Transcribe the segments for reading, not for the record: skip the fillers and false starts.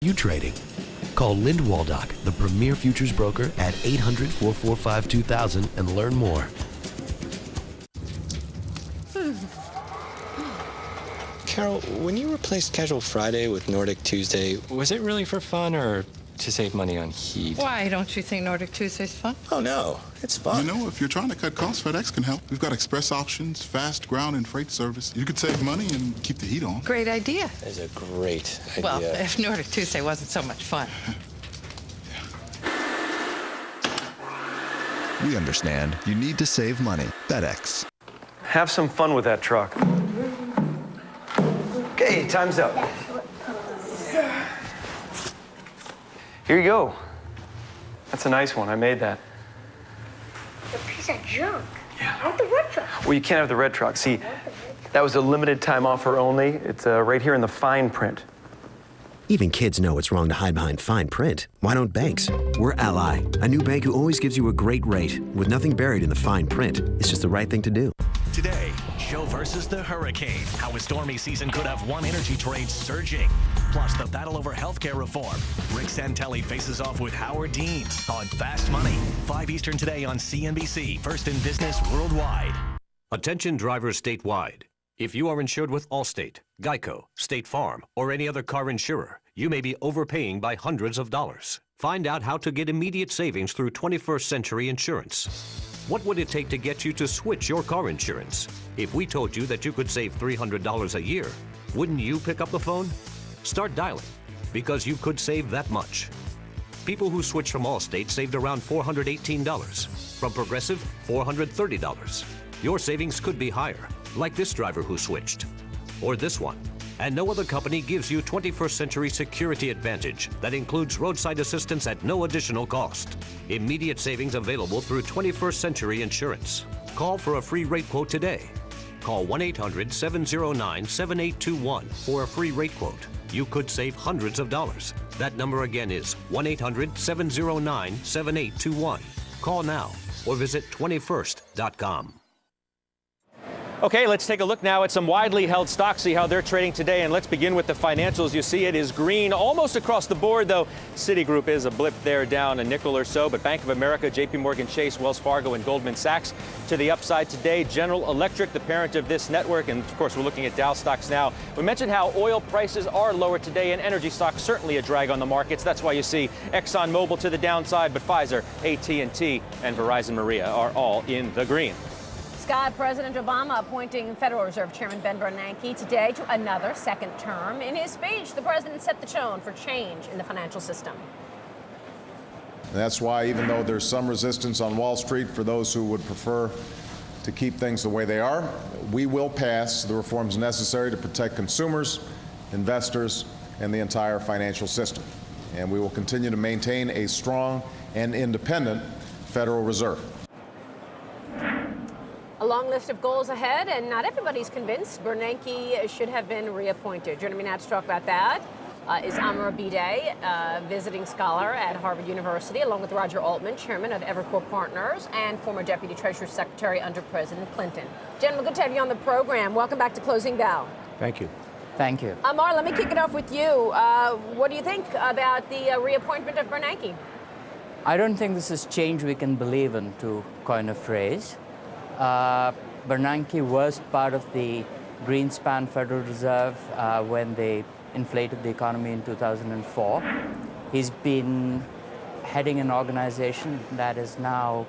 You trading? Call Lind Waldock, the premier futures broker at 800-445-2000 and learn more. Carol, when you replaced Casual Friday with Nordic Tuesday, was it really for fun or to save money on heat? Why, don't you think Nordic Tuesday's fun? Oh, no, it's fun. You know, if you're trying to cut costs, FedEx can help. We've got express options, fast ground and freight service. You could save money and keep the heat on. Great idea. That's a great idea. Well, if Nordic Tuesday wasn't so much fun. We understand you need to save money. FedEx. Have some fun with that truck. Okay, time's up. Here you go. That's a nice one. I made that. A piece of junk. Yeah. I want the red truck. Well, you can't have the red truck. See, that was a limited time offer only. It's right here in the fine print. Even kids know it's wrong to hide behind fine print. Why don't banks? We're Ally, a new bank who always gives you a great rate with nothing buried in the fine print. It's just the right thing to do. Today, Joe versus the hurricane. How a stormy season could have one energy trade surging. Plus, the battle over healthcare reform. Rick Santelli faces off with Howard Dean on Fast Money. 5 Eastern today on CNBC. First in business worldwide. Attention drivers statewide. If you are insured with Allstate, Geico, State Farm, or any other car insurer, you may be overpaying by hundreds of dollars. Find out how to get immediate savings through 21st Century Insurance. What would it take to get you to switch your car insurance? If we told you that you could save $300 a year, wouldn't you pick up the phone? Start dialing, because you could save that much. People who switched from Allstate saved around $418. From Progressive, $430. Your savings could be higher, like this driver who switched, or this one. And no other company gives you 21st Century Security Advantage that includes roadside assistance at no additional cost. Immediate savings available through 21st Century Insurance. Call for a free rate quote today. Call 1-800-709-7821 for a free rate quote. You could save hundreds of dollars. That number again is 1-800-709-7821. Call now or visit 21st.com. Okay, let's take a look now at some widely held stocks, see how they're trading today. And let's begin with the financials. You see it is green almost across the board, though. Citigroup is a blip there, down a nickel or so. But Bank of America, JP Morgan Chase, Wells Fargo, and Goldman Sachs to the upside today. General Electric, the parent of this network. And, of course, we're looking at Dow stocks now. We mentioned how oil prices are lower today, and energy stocks certainly a drag on the markets. That's why you see ExxonMobil to the downside. But Pfizer, AT&T, and Verizon Maria are all in the green. Scott, President Obama appointing Federal Reserve Chairman Ben Bernanke today to another second term. In his speech, the president set the tone for change in the financial system. That's why, even though there's some resistance on Wall Street for those who would prefer to keep things the way they are, we will pass the reforms necessary to protect consumers, investors, and the entire financial system. And we will continue to maintain a strong and independent Federal Reserve. A long list of goals ahead, and not everybody's convinced Bernanke should have been reappointed. Joining me now to talk about that is Amr Bideh, visiting scholar at Harvard University, along with Roger Altman, chairman of Evercore Partners and former Deputy Treasury Secretary under President Clinton. Gentlemen, good to have you on the program. Welcome back to Closing Bell. Thank you. Thank you. Amr, let me kick it off with you. What do you think about the reappointment of Bernanke? I don't think this is change we can believe in, to coin a phrase. Bernanke was part of the Greenspan Federal Reserve when they inflated the economy in 2004. He's been heading an organization that is now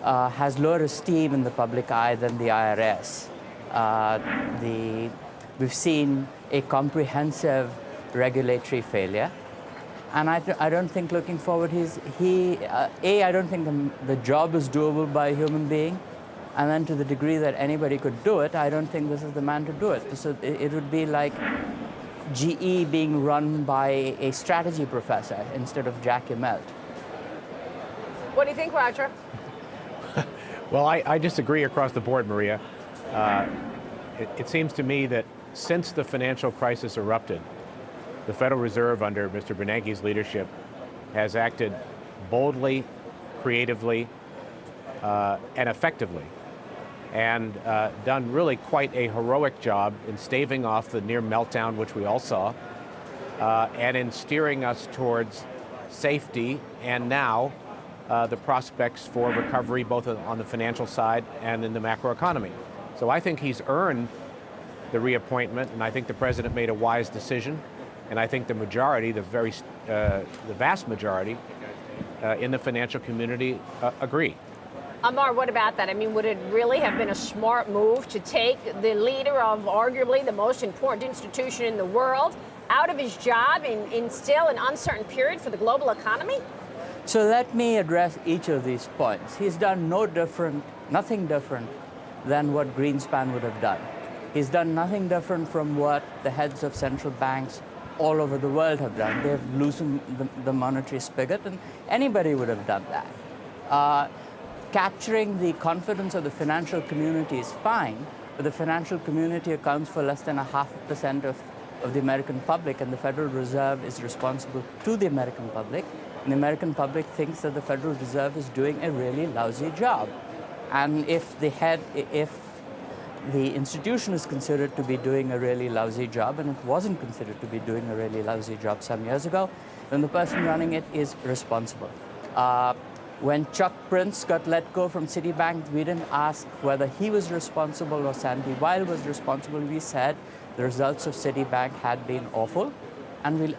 has lower esteem in the public eye than the IRS. We've seen a comprehensive regulatory failure. And I don't think looking forward, I don't think the job is doable by a human being. And then to the degree that anybody could do it, I don't think this is the man to do it. So it would be like GE being run by a strategy professor instead of Jack Immelt. What do you think, Roger? Well, I disagree across the board, Maria. It seems to me that since the financial crisis erupted, the Federal Reserve under Mr. Bernanke's leadership has acted boldly, creatively, and effectively, and done really quite a heroic job in staving off the near meltdown, which we all saw, and in steering us towards safety and now the prospects for recovery both on the financial side and in the macroeconomy. So I think he's earned the reappointment, and I think the president made a wise decision, and I think the majority, the vast majority in the financial community agree. Amar, what about that? I mean, would it really have been a smart move to take the leader of arguably the most important institution in the world out of his job in still an uncertain period for the global economy? So let me address each of these points. He's done nothing different than what Greenspan would have done. He's done nothing different from what the heads of central banks all over the world have done. They've loosened the monetary spigot, and anybody would have done that. Capturing the confidence of the financial community is fine, but the financial community accounts for less than 0.5% of the American public, and the Federal Reserve is responsible to the American public. And the American public thinks that the Federal Reserve is doing a really lousy job. And if the institution is considered to be doing a really lousy job, and it wasn't considered to be doing a really lousy job some years ago, then the person running it is responsible. When Chuck Prince got let go from Citibank, we didn't ask whether he was responsible or Sandy Weil was responsible. We said the results of Citibank had been awful, and we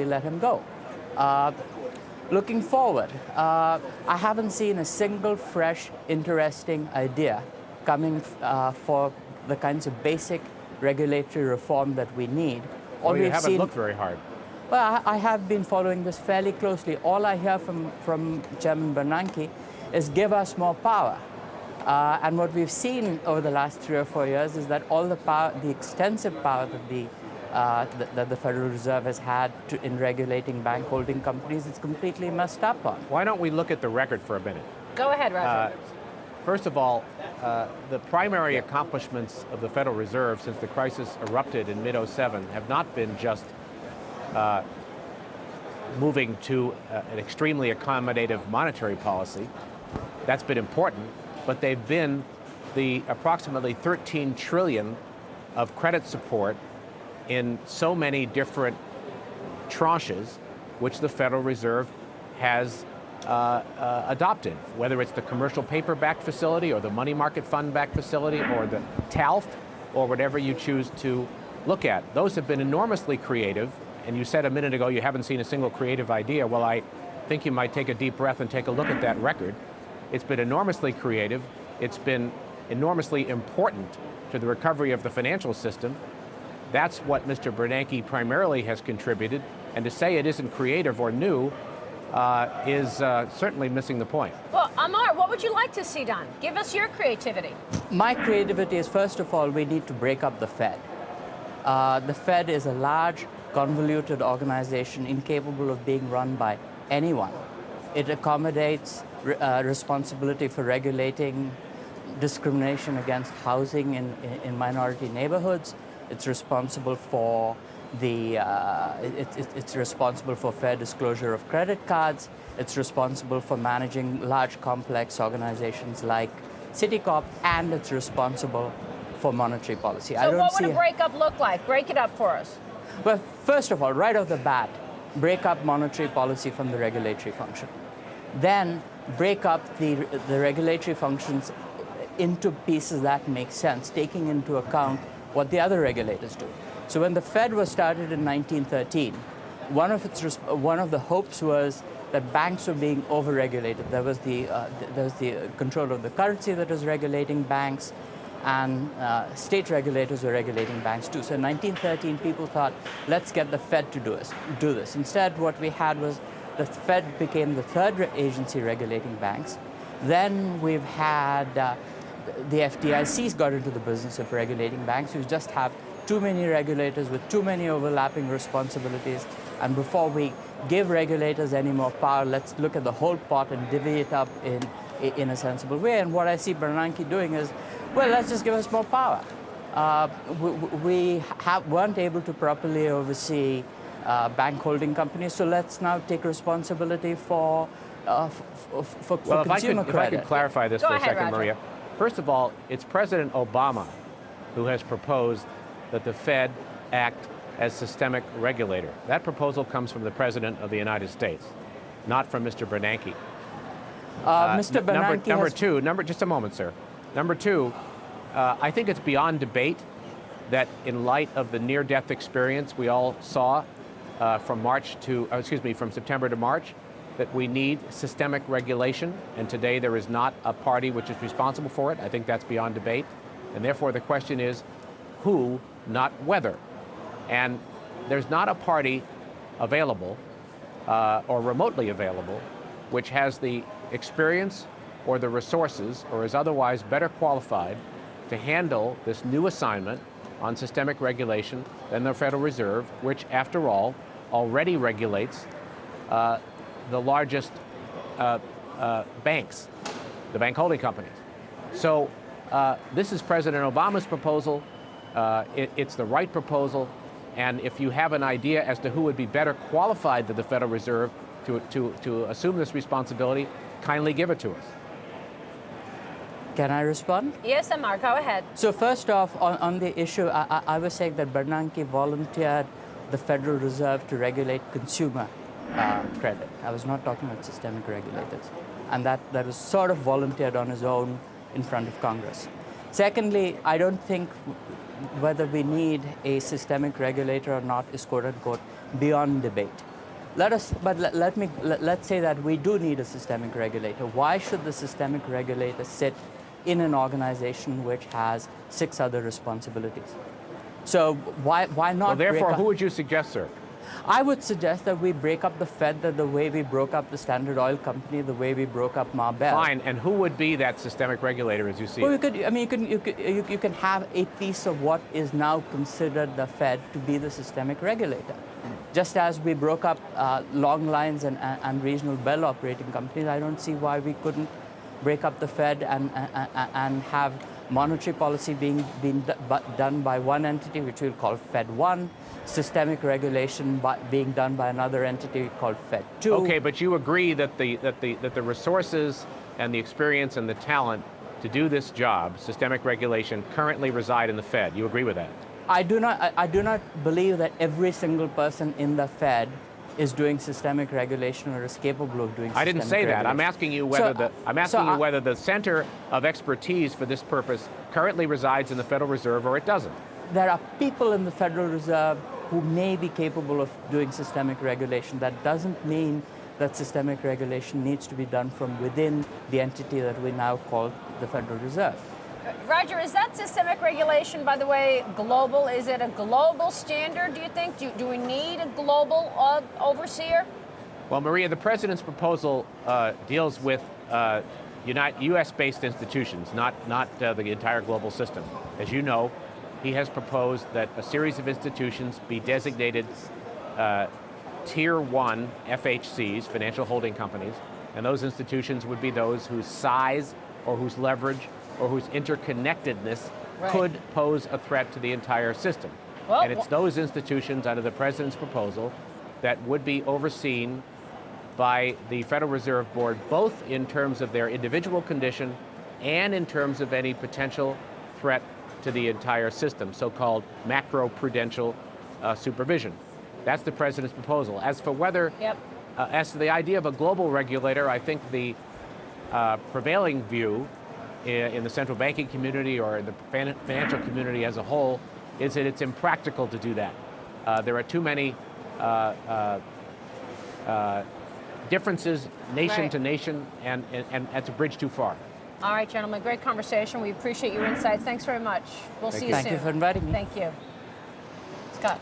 let him go. Looking forward, I haven't seen a single fresh, interesting idea coming for the kinds of basic regulatory reform that we need. Well, you haven't looked very hard. Well, I have been following this fairly closely. All I hear from Chairman Bernanke is give us more power. And what we've seen over the last 3 or 4 years is that all the power, the extensive power that the Federal Reserve has had in regulating bank holding companies, it's completely messed up on. Why don't we look at the record for a minute? Go ahead, Roger. First of all, the primary accomplishments of the Federal Reserve since the crisis erupted in mid-07 have not been just moving to an extremely accommodative monetary policy. That's been important, but they've been the approximately 13 trillion of credit support in so many different tranches, which the Federal Reserve has adopted, whether it's the commercial paper-backed facility or the money market fund-backed facility or the TALF or whatever you choose to look at. Those have been enormously creative, and you said a minute ago you haven't seen a single creative idea. Well, I think you might take a deep breath and take a look at that record. It's been enormously creative. It's been enormously important to the recovery of the financial system. That's what Mr. Bernanke primarily has contributed, and to say it isn't creative or new is certainly missing the point. Well, Amar, what would you like to see done? Give us your creativity. My creativity is, first of all, we need to break up the Fed. The Fed is a large, convoluted organization incapable of being run by anyone. It accommodates responsibility for regulating discrimination against housing in minority neighborhoods. It's responsible for it's responsible for fair disclosure of credit cards. It's responsible for managing large, complex organizations like Citicorp, and it's responsible for monetary policy. So what would a breakup look like? Break it up for us. Well, first of all, right off the bat, break up monetary policy from the regulatory function. Then break up the regulatory functions into pieces that make sense, taking into account what the other regulators do. So when the Fed was started in 1913, one of the hopes was that banks were being overregulated. There was the control of the currency that was regulating banks, and state regulators were regulating banks too. So in 1913, people thought, let's get the Fed to do this. Instead, what we had was the Fed became the third agency regulating banks. Then we've had the FDIC's got into the business of regulating banks. We just have too many regulators with too many overlapping responsibilities. And before we give regulators any more power, let's look at the whole pot and divvy it up in a sensible way. And what I see Bernanke doing is, well, let's just give us more power. We weren't able to properly oversee bank holding companies, so let's now take responsibility for consumer credit. If I could clarify this for a second, Roger. Maria. First of all, it's President Obama who has proposed that the Fed act as systemic regulator. That proposal comes from the President of the United States, not from Mr. Bernanke. Mr. Bernanke just a moment, sir. Number two, I think it's beyond debate that in light of the near-death experience we all saw from September to March, that we need systemic regulation, and today there is not a party which is responsible for it. I think that's beyond debate, and therefore the question is who, not whether. And there's not a party available or remotely available which has the experience or the resources or is otherwise better qualified to handle this new assignment on systemic regulation than the Federal Reserve, which, after all, already regulates the largest banks, the bank holding companies. So this is President Obama's proposal. It's the right proposal. And if you have an idea as to who would be better qualified than the Federal Reserve to assume this responsibility, kindly give it to us. Can I respond? Yes, Amar, go ahead. So first off, on the issue, I was saying that Bernanke volunteered the Federal Reserve to regulate consumer credit. I was not talking about systemic regulators. And that was sort of volunteered on his own in front of Congress. Secondly, I don't think whether we need a systemic regulator or not is quote-unquote beyond debate. Let's say that we do need a systemic regulator. Why should the systemic regulator sit in an organization which has 6 other responsibilities? So why not? Well, therefore, who would you suggest, sir? I would suggest that we break up the Fed the way we broke up the Standard Oil Company, the way we broke up Marbell. Fine, and who would be that systemic regulator as you see well, it? you can have a piece of what is now considered the Fed to be the systemic regulator. Just as we broke up long lines and regional bell operating companies, I don't see why we couldn't break up the Fed and have monetary policy being done by one entity, which we'll call Fed 1, systemic regulation being done by another entity called Fed 2. Okay, but you agree that the resources and the experience and the talent to do this job, systemic regulation, currently reside in the Fed. You agree with that? I do not believe that every single person in the Fed is doing systemic regulation or is capable of doing systemic regulation. I didn't say that. I'm asking you whether the center of expertise for this purpose currently resides in the Federal Reserve or it doesn't. There are people in the Federal Reserve who may be capable of doing systemic regulation. That doesn't mean that systemic regulation needs to be done from within the entity that we now call the Federal Reserve. Roger, is that systemic regulation, by the way, global? Is it a global standard, do you think? Do we need a global overseer? Well, Maria, the President's proposal deals with U.S.-based institutions, not the entire global system. As you know, he has proposed that a series of institutions be designated Tier 1 FHCs, financial holding companies, and those institutions would be those whose size or whose leverage or whose interconnectedness could pose a threat to the entire system. Well, and it's those institutions under the President's proposal that would be overseen by the Federal Reserve Board, both in terms of their individual condition and in terms of any potential threat to the entire system, so-called macro-prudential supervision. That's the President's proposal. As for whether, as to the idea of a global regulator, I think the prevailing view in the central banking community or in the financial community as a whole is that it's impractical to do that. There are too many differences nation to nation, and it's a bridge too far. All right, gentlemen, great conversation. We appreciate your insights. Thanks very much. We'll see you soon. Thank you for inviting me. Thank you. Scott.